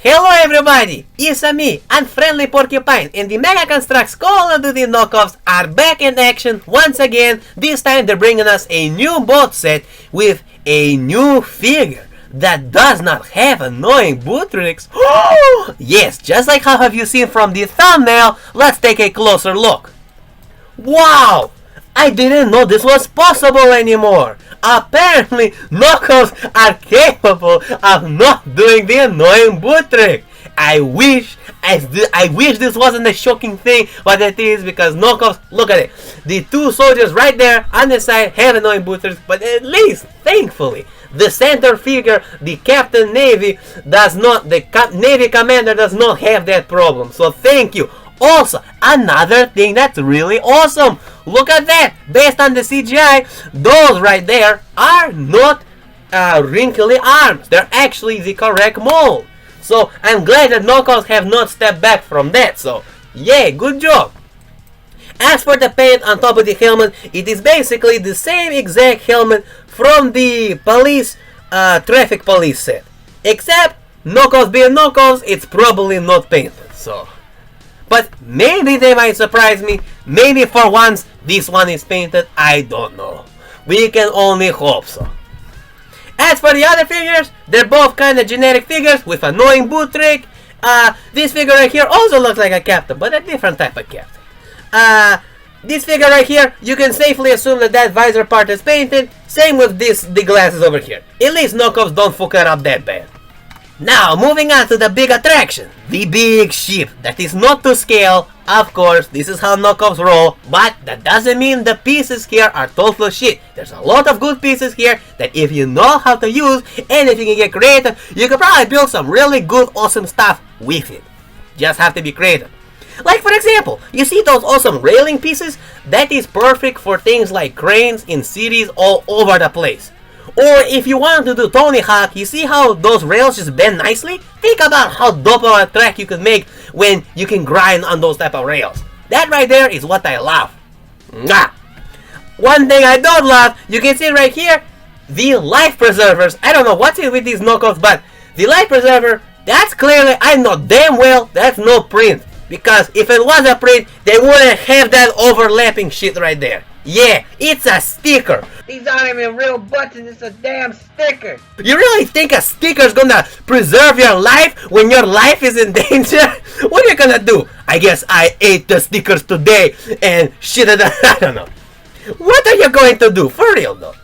Hello everybody, it's me, Unfriendly Porcupine, and the Mega Construx Call of Duty knockoffs are back in action once again. This time they're bringing us a new boat set with a new figure that does not have annoying boot tricks. Yes, just like how have you seen from the thumbnail, let's take a closer look. Wow! I didn't know this was possible anymore. Apparently, knockoffs are capable of not doing the annoying boot trick. I wish this wasn't a shocking thing, but it is, because knockoffs, look at it. The two soldiers right there on the side have annoying boot tricks, but at least, thankfully, the center figure, the Captain Navy, Navy Commander does not have that problem. So thank you. Also, another thing that's really awesome. Look at that. Based on the CGI, those right there are not wrinkly arms. They're actually the correct mold. So I'm glad that knockoffs have not stepped back from that. So yeah, good job. As for the paint on top of the helmet, it is basically the same exact helmet from the traffic police set. Except, knockoffs being knockoffs, it's probably not painted. So, but maybe they might surprise me. Maybe for once this one is painted. I don't know. We can only hope so. As for the other figures, they're both kind of generic figures with annoying boot trick. This figure right here also looks like a captain, but a different type of captain. This figure right here, you can safely assume that visor part is painted. Same with the glasses over here. At least knockoffs don't fuck it up that bad. Now, moving on to the big attraction, the big ship that is not to scale. Of course, this is how knockoffs roll, but that doesn't mean the pieces here are total shit. There's a lot of good pieces here that if you know how to use, and if you can get creative, you can probably build some really good, awesome stuff with it. Just have to be creative. Like, for example, you see those awesome railing pieces? That is perfect for things like cranes in cities all over the place. Or if you want to do Tony Hawk, you see how those rails just bend nicely? Think about how dope of a track you can make when you can grind on those type of rails. That right there is what I love. Mwah! One thing I don't love, you can see right here, the life preservers. I don't know what's it with these knockoffs, but the life preserver, that's clearly, I know damn well, that's no print. Because if it was a print, they wouldn't have that overlapping shit right there. Yeah, it's a sticker. These aren't even real buttons, it's a damn sticker. You really think a sticker's gonna preserve your life when your life is in danger? What are you gonna do? I guess I ate the stickers today and shit it. I don't know. What are you going to do? For real though.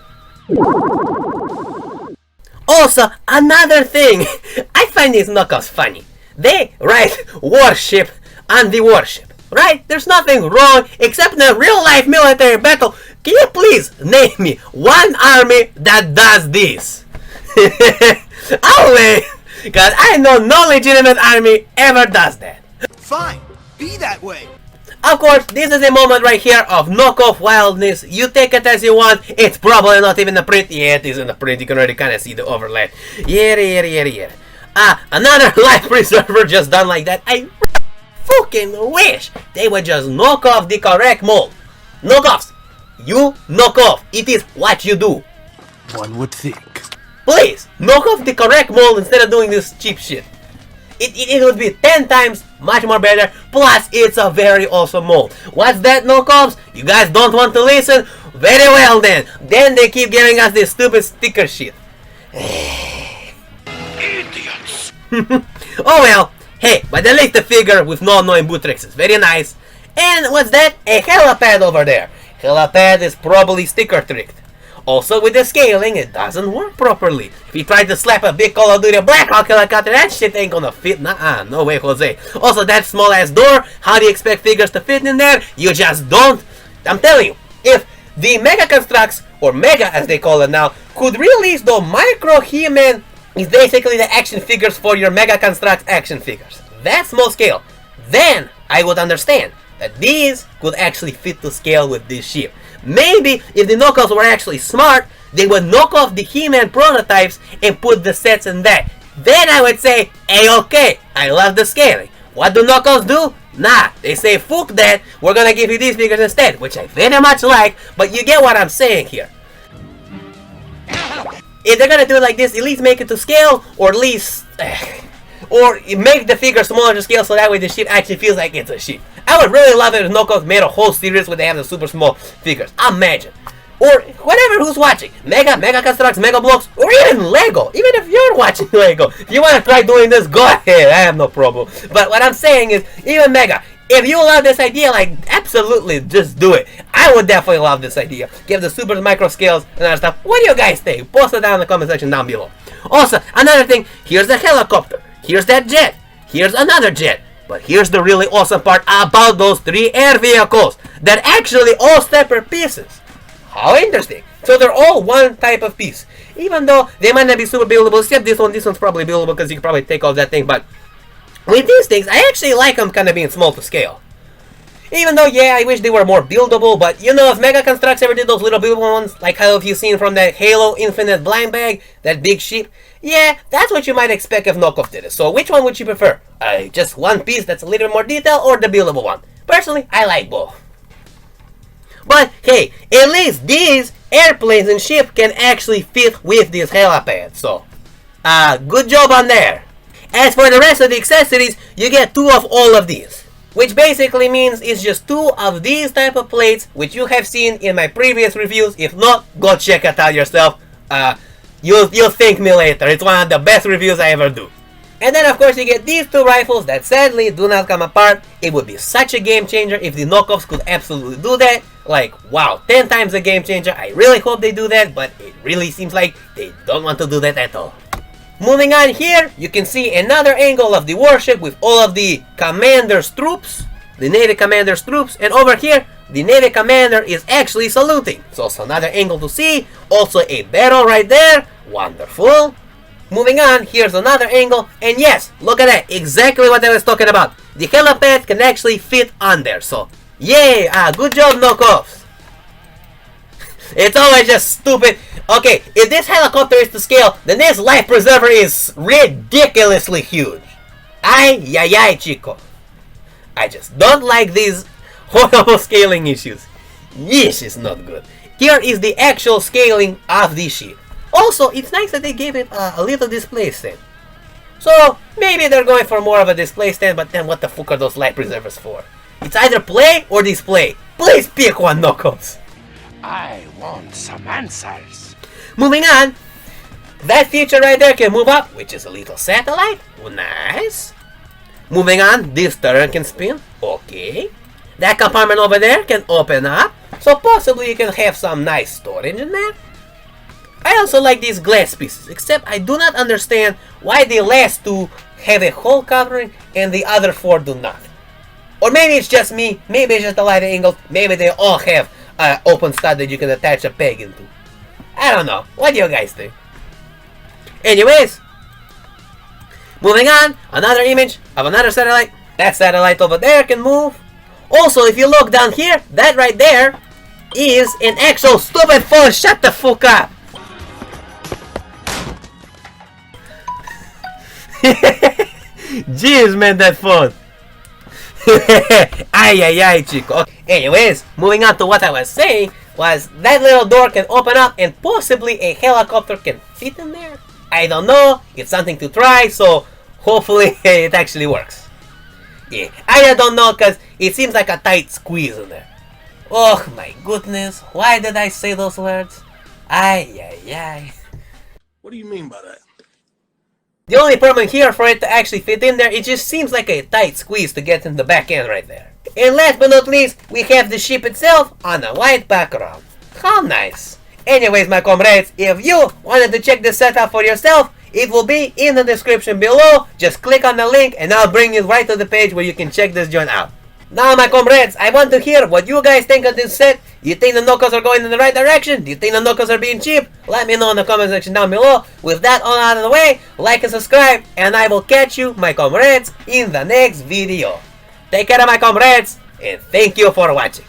Also, another thing. I find these knockoffs funny. They write Warship on the Warship. Right? There's nothing wrong, except in a real-life military battle. Can you please name me one army that does this? I'll wait, because I know no legitimate army ever does that. Fine, be that way. Of course, this is a moment right here of knockoff wildness. You take it as you want. It's probably not even a print. Yeah, it is in the print. You can already kind of see the overlap. Yeah. Another life preserver just done like that. I fucking wish they would just knock off the correct mold. Knockoffs, you knock off. It is what you do. One would think. Please, knock off the correct mold instead of doing this cheap shit. It would be 10 times much more better. Plus, it's a very awesome mold. What's that, knockoffs? You guys don't want to listen? Very well then. Then they keep giving us this stupid sticker shit. Idiots. Oh well. Hey, but at least the figure with no annoying boot tricks is very nice. And what's that? A helipad over there. Helipad is probably sticker tricked. Also, with the scaling, it doesn't work properly. If you try to slap a big Call of Duty Blackhawk helicopter, that shit ain't gonna fit. Nuh-uh, no way, Jose. Also, that small ass door, how do you expect figures to fit in there? You just don't. I'm telling you, if the Mega Construx, or Mega as they call it now, could release the Micro He-Man, is basically the action figures for your Mega Construx action figures. That small scale. Then I would understand that these could actually fit to scale with this ship. Maybe if the knockoffs were actually smart, they would knock off the He-Man prototypes and put the sets in that. Then I would say, hey, okay, I love the scaling. What do knockoffs do? Nah, they say fuck that, we're gonna give you these figures instead, which I very much like, but you get what I'm saying here. If they're gonna do it like this, at least make it to scale, or at least or make the figure smaller to scale so that way the ship actually feels like it's a ship. I would really love it if Knockoffs made a whole series where they have the super small figures. Imagine. Or whatever who's watching. Mega Construx, Mega Bloks, or even Lego. Even if you're watching Lego. If you want to try doing this, go ahead. I have no problem. But what I'm saying is, even Mega, if you love this idea, like, absolutely, just do it. I would definitely love this idea. Give the super micro scales and other stuff. What do you guys think? Post it down in the comment section down below. Also, another thing, here's the helicopter. Here's that jet. Here's another jet. But here's the really awesome part about those 3 air vehicles. They're actually all separate pieces. How interesting. So they're all one type of piece. Even though they might not be super buildable, except this one's probably buildable because you can probably take off that thing. But with these things, I actually like them kind of being small to scale. Even though, yeah, I wish they were more buildable. But, you know, if Mega Construx ever did those little buildable ones, like how you've seen from that Halo Infinite blind bag, that big ship, yeah, that's what you might expect if Knockoff did it. So which one would you prefer? Just one piece that's a little bit more detailed, or the buildable one? Personally, I like both. But hey, at least these airplanes and ship can actually fit with this helipad. So, good job on there. As for the rest of the accessories, you get 2 of all of these. Which basically means it's just 2 of these type of plates, which you have seen in my previous reviews. If not, go check it out yourself. You'll thank me later. It's one of the best reviews I ever do. And then of course you get these 2 rifles that sadly do not come apart. It would be such a game changer if the Knockoffs could absolutely do that. Like, wow, 10 times a game changer. I really hope they do that, but it really seems like they don't want to do that at all. Moving on here, you can see another angle of the warship with all of the commander's troops, the Navy commander's troops, and over here, the Navy commander is actually saluting. So it's another angle to see. Also a barrel right there. Wonderful. Moving on, here's another angle, and yes, look at that, exactly what I was talking about. The helipad can actually fit on there, so yay, good job Knockoffs. It's always just stupid. Okay, if this helicopter is to scale, then this life preserver is ridiculously huge. Ay, chico. I just don't like these horrible scaling issues. This is not good. Here is the actual scaling of the ship. Also, it's nice that they gave it a little display stand. So, maybe they're going for more of a display stand, but then what the fuck are those life preservers for? It's either play or display. Please pick one, Knockoffs. I want some answers. Moving on. That feature right there can move up, which is a little satellite. Oh, nice. Moving on, this turret can spin. Okay. That compartment over there can open up. So possibly you can have some nice storage in there. I also like these glass pieces, except I do not understand why the last 2 have a hole covering and the other 4 do not. Or maybe it's just me, maybe it's just the light angles, maybe they all have open stud that you can attach a peg into. I don't know, what do you guys think? Anyways, moving on, another image of another satellite. That satellite over there can move. Also, if you look down here, that right there is an actual stupid phone. Shut the fuck up! Jeez, man, that phone. Ay, chico. Anyways, moving on to what I was saying, was that little door can open up and possibly a helicopter can fit in there. I don't know. It's something to try, so hopefully it actually works. Yeah, I don't know because it seems like a tight squeeze in there. Oh my goodness, why did I say those words? Ay. What do you mean by that? The only problem here for it to actually fit in there, it just seems like a tight squeeze to get in the back end right there. And last but not least, we have the ship itself on a white background. How nice. Anyways, my comrades, if you wanted to check this setup for yourself, it will be in the description below. Just click on the link and I'll bring you right to the page where you can check this joint out. Now, my comrades, I want to hear what you guys think of this set. You think the Knockoffs are going in the right direction? Do you think the Knockoffs are being cheap? Let me know in the comment section down below. With that all out of the way, like and subscribe, and I will catch you, my comrades, in the next video. Take care, my comrades, and thank you for watching.